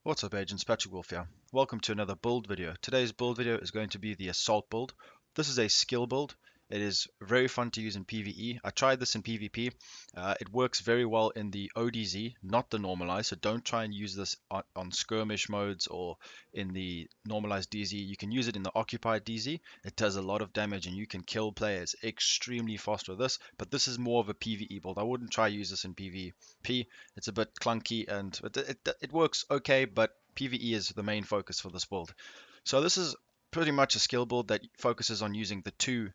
What's up agents, Patrick Wolf here. Welcome to another build video. Today's build video is going to be the Assault build. This is a skill build. It is very fun to use in PvE. I tried this in PvP. It works very well in the ODZ, not the normalized, so don't try and use this on skirmish modes or in the normalized DZ. You can use it in the occupied DZ. It does a lot of damage and you can kill players extremely fast with this, but this is more of a PvE build. I wouldn't try use this in PvP. It's a bit clunky and it works okay, but PvE is the main focus for this build. So this is pretty much a skill build that focuses on using the two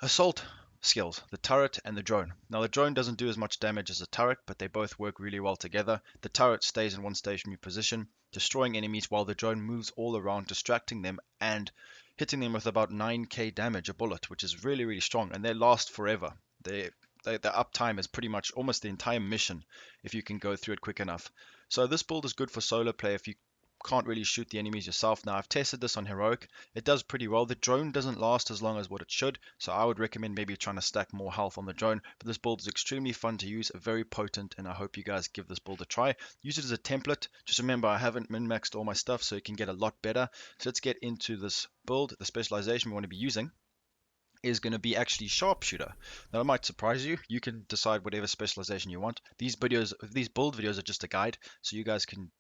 assault skills, the turret and the drone. Now the drone doesn't do as much damage as the turret, but they both work really well together. The turret stays in one stationary position, destroying enemies while the drone moves all around, distracting them and hitting them with about 9k damage a bullet, which is really strong, and they last forever. The uptime is pretty much almost the entire mission if you can go through it quick enough. So this build is good for solo play if you can't really shoot the enemies yourself. Now I've tested this on heroic. It does pretty well. The drone doesn't last as long as what it should, so I would recommend maybe trying to stack more health on the drone. But this build is extremely fun to use, very potent, and I hope you guys give this build a try. Use it as a template. Just remember I haven't min-maxed all my stuff, so it can get a lot better. So let's get into this build. The specialization we want to be using is going to be actually sharpshooter. Now it might surprise you. You can decide whatever specialization you want. These build videos are just a guide, so you guys can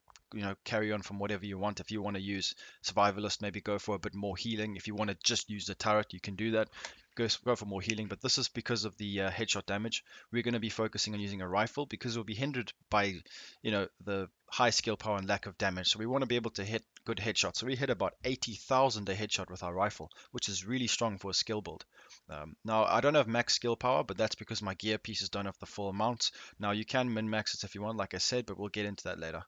carry on from whatever you want. If you want to use survivalist, maybe go for a bit more healing. If you want to just use the turret, you can do that. Go for more healing, but this is because of the headshot damage. We're going to be focusing on using a rifle because we'll be hindered by the high skill power and lack of damage. So we want to be able to hit good headshots. So we hit about 80,000 a headshot with our rifle, which is really strong for a skill build. Now I don't have max skill power, but that's because my gear pieces don't have the full amounts. Now you can min max it if you want, like I said, but we'll get into that later.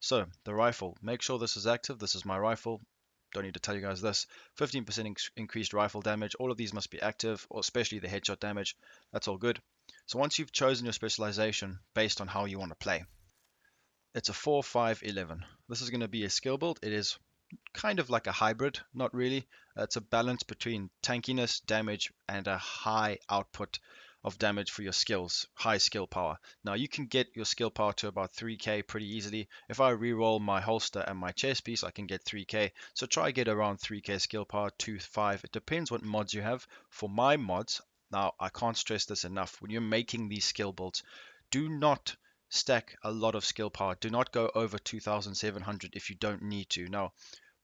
So the rifle, make sure this is active. This is my rifle. Don't need to tell you guys this. 15% increased rifle damage. All of these must be active, or especially the headshot damage. That's all good. So once you've chosen your specialization based on how you want to play, it's a 4-5-11. This is going to be a skill build. It is kind of like a hybrid, not really. It's a balance between tankiness, damage, and a high output of damage for your skills, high skill power. Now you can get your skill power to about 3k pretty easily. If I re-roll my holster and my chest piece, I can get 3k. So try get around 3k skill power, 2, 5. It depends what mods you have. For my mods, now I can't stress this enough, when you're making these skill builds, do not stack a lot of skill power. Do not go over 2700 if you don't need to. Now,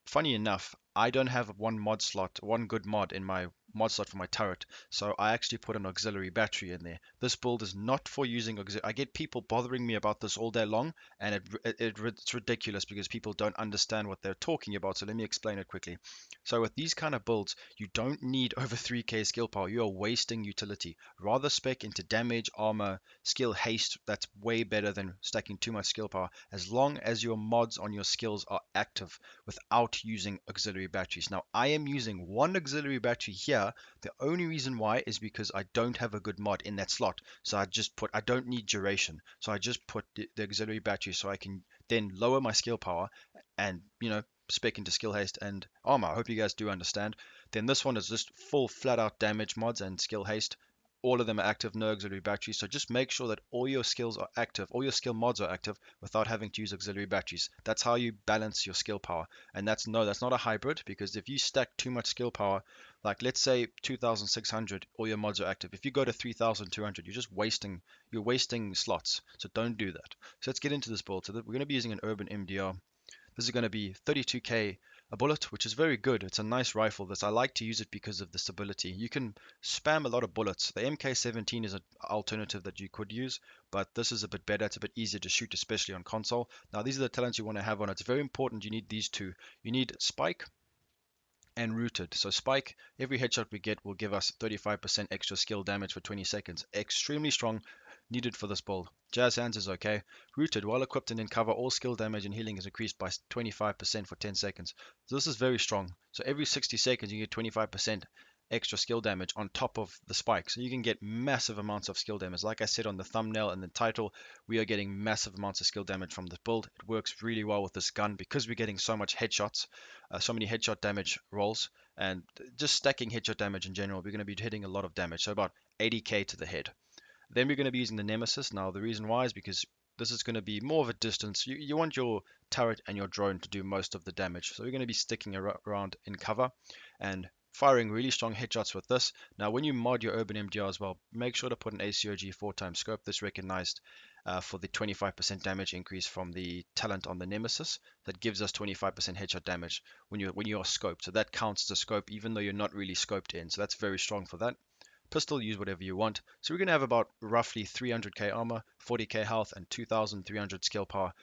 funny enough, I don't have one good mod in my mod slot for my turret, so I actually put an auxiliary battery in there. This build is not for using I get people bothering me about this all day long, and it's ridiculous because people don't understand what they're talking about, so let me explain it quickly. So with these kind of builds, you don't need over 3k skill power. You are wasting utility. Rather spec into damage, armor, skill haste. That's way better than stacking too much skill power, as long as your mods on your skills are active without using auxiliary batteries. Now, I am using one auxiliary battery here. The only reason why is because I don't have a good mod in that slot. So I don't need duration. So I just put the auxiliary battery so I can then lower my skill power and, spec into skill haste and armor. I hope you guys do understand. Then this one is just full flat out damage mods and skill haste. All of them are active, no auxiliary batteries. So just make sure that all your skills are active, all your skill mods are active without having to use auxiliary batteries. That's how you balance your skill power. And that's not a hybrid, because if you stack too much skill power, like let's say 2600, all your mods are active. If you go to 3200, you're wasting slots. So don't do that. So let's get into this build. So we're going to be using an urban MDR. This is going to be 32k a bullet, which is very good. It's a nice rifle. I like to use it because of the stability. You can spam a lot of bullets. The MK17 is an alternative that you could use, but this is a bit better. It's a bit easier to shoot, especially on console. Now, these are the talents you want to have on it. It's very important. You need these two. You need spike and rooted. So spike, every headshot we get will give us 35% extra skill damage for 20 seconds. Extremely strong, needed for this build. Jazz hands is okay. Rooted, while equipped and in cover, all skill damage and healing is increased by 25% for 10 seconds. So this is very strong. So every 60 seconds you get 25% extra skill damage on top of the spike. So you can get massive amounts of skill damage. Like I said on the thumbnail and the title, we are getting massive amounts of skill damage from this build. It works really well with this gun because we're getting so much headshots, so many headshot damage rolls, and just stacking headshot damage in general. We're going to be hitting a lot of damage, so about 80k to the head. Then we're going to be using the Nemesis. Now, the reason why is because this is going to be more of a distance. You want your turret and your drone to do most of the damage. So we're going to be sticking around in cover and firing really strong headshots with this. Now, when you mod your Urban MDR as well, make sure to put an ACOG 4x scope. This recognized for the 25% damage increase from the talent on the Nemesis. That gives us 25% headshot damage when you are scoped. So that counts as a scope even though you're not really scoped in. So that's very strong for that. Pistol, use whatever you want. So we're going to have about roughly 300k armor, 40k health, and 2300 skill power.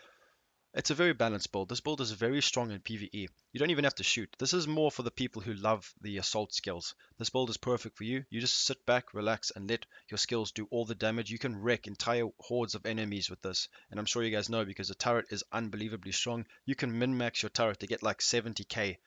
It's a very balanced build. This build is very strong in PvE. You don't even have to shoot. This is more for the people who love the assault skills. This build is perfect for you. You just sit back, relax, and let your skills do all the damage. You can wreck entire hordes of enemies with this. And I'm sure you guys know because the turret is unbelievably strong. You can min-max your turret to get like 70k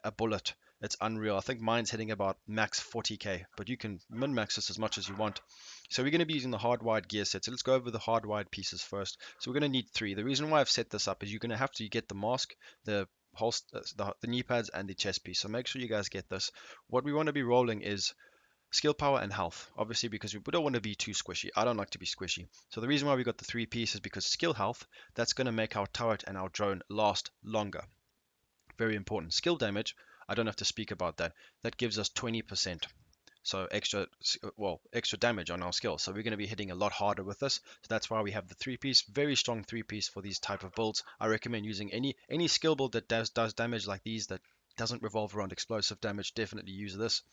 a bullet. It's unreal. I think mine's hitting about max 40k, but you can min-max this as much as you want. So we're going to be using the hardwired gear set. So let's go over the hardwired pieces first. So we're going to need 3. The reason why I've set this up is you're going to have to get the mask, the holster, the knee pads, and the chest piece. So make sure you guys get this. What we want to be rolling is skill power and health, obviously because we don't want to be too squishy. I don't like to be squishy. So the reason why we got the 3 pieces is because skill health, that's going to make our turret and our drone last longer. Very important. Skill damage, I don't have to speak about that. That gives us 20%. So extra damage on our skill. So we're going to be hitting a lot harder with this. So that's why we have the 3-piece, very strong 3-piece for these type of builds. I recommend using any skill build that does damage like these that doesn't revolve around explosive damage. Definitely use this.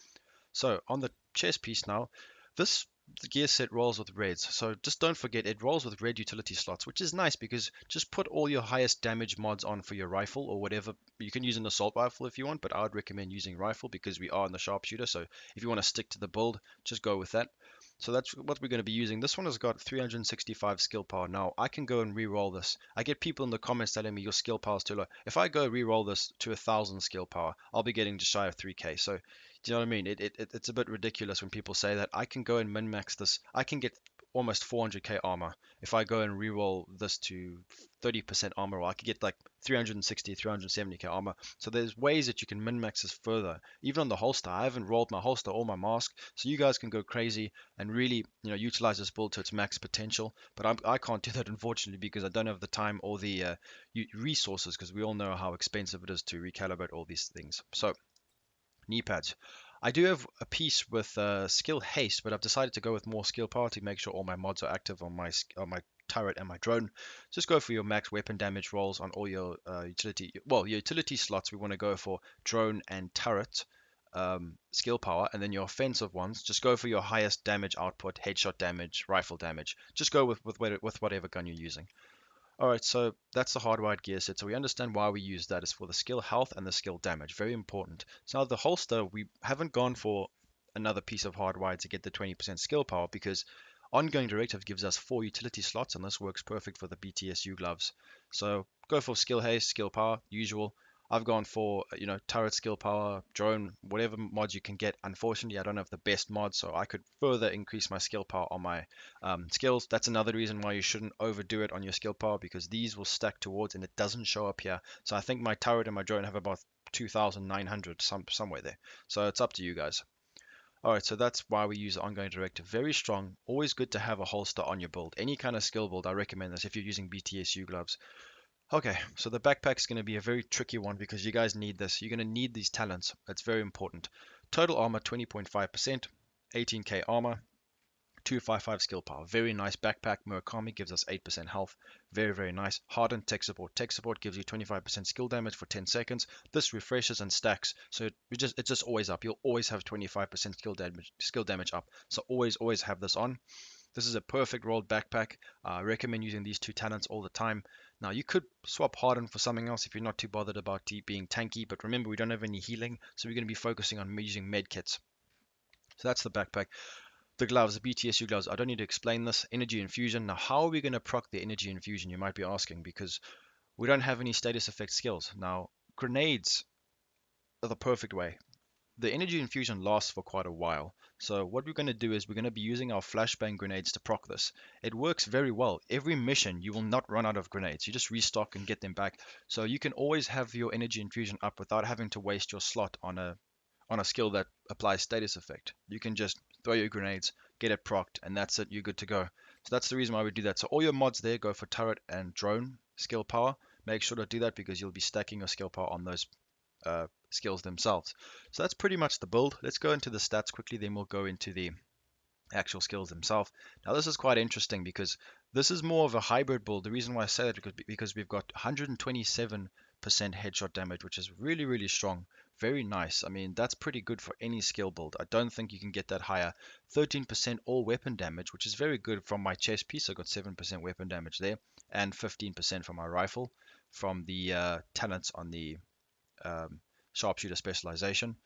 So on the chest piece now, this the gear set rolls with reds. So just don't forget it rolls with red utility slots, which is nice because just put all your highest damage mods on for your rifle or whatever. You can use an assault rifle if you want, but I would recommend using rifle because we are in the sharpshooter. So if you want to stick to the build, just go with that. So that's what we're going to be using. This one has got 365 skill power. Now I can go and re-roll this. I get people in the comments telling me your skill power is too low. If I go re-roll this to 1000 skill power, I'll be getting just shy of 3k. So do you know what I mean? It's a bit ridiculous when people say that. I can go and min-max this. I can get almost 400k armor if I go and re-roll this to 30% armor, or I could get like 360, 370k armor. So there's ways that you can min-max this further. Even on the holster, I haven't rolled my holster or my mask, so you guys can go crazy and really, utilize this build to its max potential. But I can't do that unfortunately because I don't have the time or the resources because we all know how expensive it is to recalibrate all these things. So knee pads. I do have a piece with skill haste, but I've decided to go with more skill power to make sure all my mods are active on my turret and my drone. Just go for your max weapon damage rolls on all your your utility slots. We want to go for drone and turret skill power, and then your offensive ones. Just go for your highest damage output, headshot damage, rifle damage. Just go with whatever gun you're using. Alright, so that's the hardwired gear set. So we understand why we use that. It's for the skill health and the skill damage. Very important. So now the holster, we haven't gone for another piece of hardwired to get the 20% skill power because ongoing directive gives us 4 utility slots and this works perfect for the BTSU gloves. So go for skill haste, skill power, usual. I've gone for, turret skill power, drone, whatever mods you can get. Unfortunately, I don't have the best mod, so I could further increase my skill power on my skills. That's another reason why you shouldn't overdo it on your skill power because these will stack towards and it doesn't show up here. So I think my turret and my drone have about 2,900 somewhere there. So it's up to you guys. Alright, so that's why we use ongoing directive. Very strong. Always good to have a holster on your build. Any kind of skill build, I recommend this if you're using BTSU gloves. Okay, so the backpack is going to be a very tricky one because you guys need this. You're going to need these talents. It's very important. Total armor 20.5%, 18k armor, 255 skill power. Very nice backpack. Murakami gives us 8% health. Very, very nice. Hardened tech support. Tech support gives you 25% skill damage for 10 seconds. This refreshes and stacks. So it's just always up. You'll always have 25% skill damage up. So always have this on. This is a perfect rolled backpack. I recommend using these 2 talents all the time. Now you could swap Harden for something else if you're not too bothered about being tanky, but remember we don't have any healing, so we're going to be focusing on using med kits. So that's the backpack. The gloves, the BTSU gloves, I don't need to explain this. Energy infusion. Now how are we going to proc the energy infusion, you might be asking, because we don't have any status effect skills. Now grenades are the perfect way. The energy infusion lasts for quite a while. So what we're going to do is we're going to be using our flashbang grenades to proc this. It works very well. Every mission you will not run out of grenades. You just restock and get them back. So you can always have your energy infusion up without having to waste your slot on a skill that applies status effect. You can just throw your grenades, get it procced, and that's it, you're good to go. So that's the reason why we do that. So all your mods there go for turret and drone skill power. Make sure to do that because you'll be stacking your skill power on those skills themselves. So that's pretty much the build. Let's go into the stats quickly, then we'll go into the actual skills themselves. Now this is quite interesting because this is more of a hybrid build. The reason why I say that because we've got 127% headshot damage, which is really strong. Very nice. I mean, that's pretty good for any skill build. I don't think you can get that higher. 13% all weapon damage, which is very good from my chest piece. I got 7% weapon damage there, and 15% from my rifle from the talents on the sharpshooter specialization.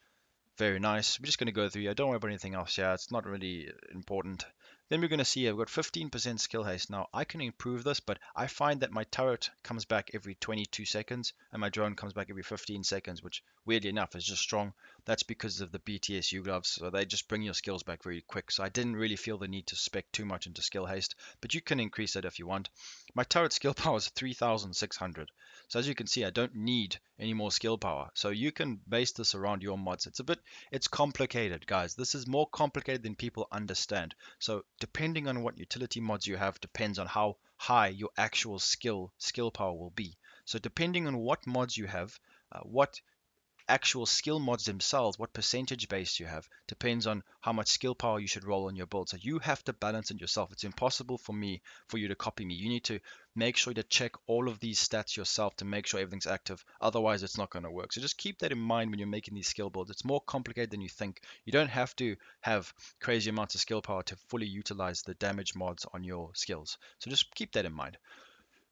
Very nice. We're just going to go through here. Don't worry about anything else. Yeah, it's not really important. Then we're going to see I've got 15% skill haste. Now, I can improve this, but I find that my turret comes back every 22 seconds and my drone comes back every 15 seconds, which weirdly enough is just strong. That's because of the BTS gloves. So they just bring your skills back very quick. So I didn't really feel the need to spec too much into skill haste, but you can increase it if you want. My turret skill power is 3,600. So as you can see, I don't need any more skill power. So you can base this around your mods. It's complicated, guys. This is more complicated than people understand. So depending on what utility mods you have depends on how high your actual skill power will be. So depending on what mods you have, what actual skill mods themselves, what percentage base you have, depends on how much skill power you should roll on your build. So you have to balance it yourself. It's impossible for you to copy me. You need to make sure to check all of these stats yourself to make sure everything's active. Otherwise, it's not going to work. So just keep that in mind when you're making these skill builds. It's more complicated than you think. You don't have to have crazy amounts of skill power to fully utilize the damage mods on your skills. So just keep that in mind.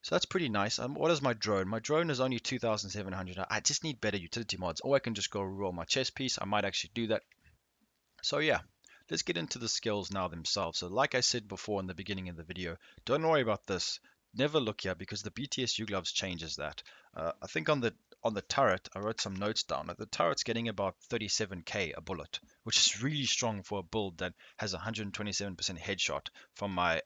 So that's pretty nice. What is my drone? My drone is only 2,700. I just need better utility mods, or I can just go roll my chest piece. I might actually do that. So yeah, let's get into the skills now themselves. So like I said before in the beginning of the video, don't worry about this. Never look here because the BTS gloves changes that. I think on the turret, I wrote some notes down. The turret's getting about 37k a bullet, which is really strong for a build that has 127% headshot from my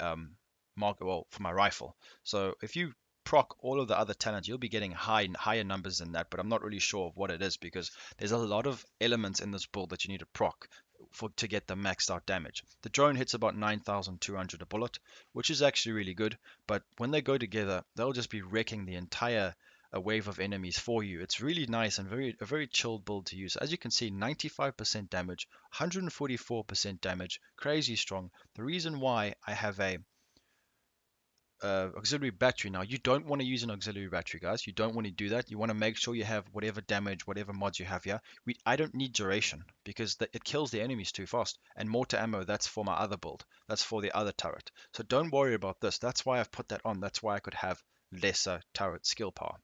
from my rifle. So if you proc all of the other talents, you'll be getting higher numbers than that. But I'm not really sure of what it is because there's a lot of elements in this build that you need to proc to get the maxed out damage. The drone hits about 9,200 a bullet, which is actually really good. But when they go together, they'll just be wrecking the entire a wave of enemies for you. It's really nice and a very chilled build to use. As you can see, 95% damage, 144% damage, crazy strong. The reason why I have a auxiliary battery. Now, you don't want to use an auxiliary battery, guys. You don't want to do that. You want to make sure you have whatever damage, whatever mods you have here. I don't need duration because it kills the enemies too fast. And mortar ammo, that's for my other build. That's for the other turret. So don't worry about this. That's why I've put that on. That's why I could have lesser turret skill power.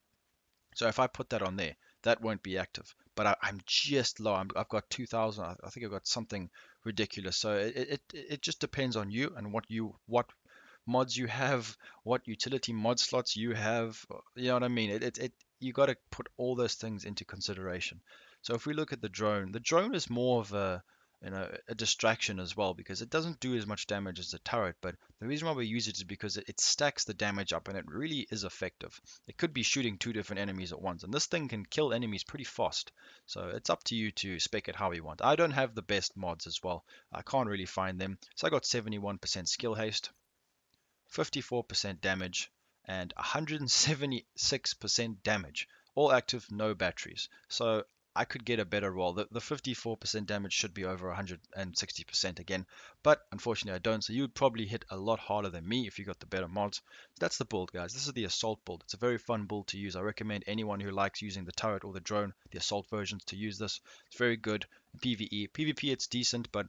So if I put that on there, that won't be active. But I'm just low. I've got 2,000. I think I've got something ridiculous. So it just depends on you and what mods you have, what utility mod slots you have. You know what I mean? You got to put all those things into consideration. So if we look at the drone is more of a distraction as well because it doesn't do as much damage as the turret. But the reason why we use it is because it stacks the damage up and it really is effective. It could be shooting two different enemies at once, and this thing can kill enemies pretty fast. So it's up to you to spec it how you want. I don't have the best mods as well. I can't really find them. So I got 71% skill haste, 54% damage, and 176% damage. All active, no batteries. So I could get a better roll. The 54% damage should be over 160% again, but unfortunately I don't. So you'd probably hit a lot harder than me if you got the better mods. That's the build, guys. This is the assault build. It's a very fun build to use. I recommend anyone who likes using the turret or the drone, the assault versions, to use this. It's very good. PvE, PvP, it's decent, but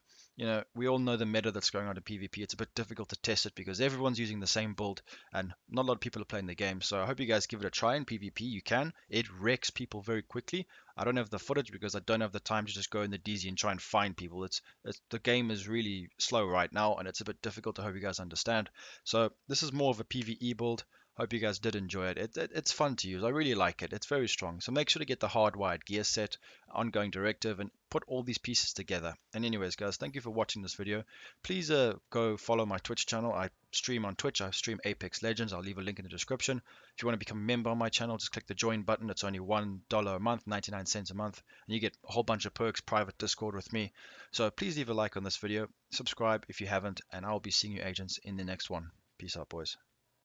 we all know the meta that's going on in PvP. It's a bit difficult to test it because everyone's using the same build and not a lot of people are playing the game. So I hope you guys give it a try in PvP. You can. It wrecks people very quickly. I don't have the footage because I don't have the time to just go in the DZ and try and find people. The game is really slow right now and it's a bit difficult. I hope you guys understand. So this is more of a PvE build. Hope you guys did enjoy it. It's fun to use. I really like it. It's very strong. So make sure to get the hardwired gear set, ongoing directive, and put all these pieces together. And anyways, guys, thank you for watching this video. Please go follow my Twitch channel. I stream on Twitch. I stream Apex Legends. I'll leave a link in the description. If you want to become a member on my channel, just click the join button. It's only $1 a month, 99 cents a month, and you get a whole bunch of perks, private Discord with me. So please leave a like on this video, subscribe if you haven't, and I'll be seeing you agents in the next one. Peace out, boys.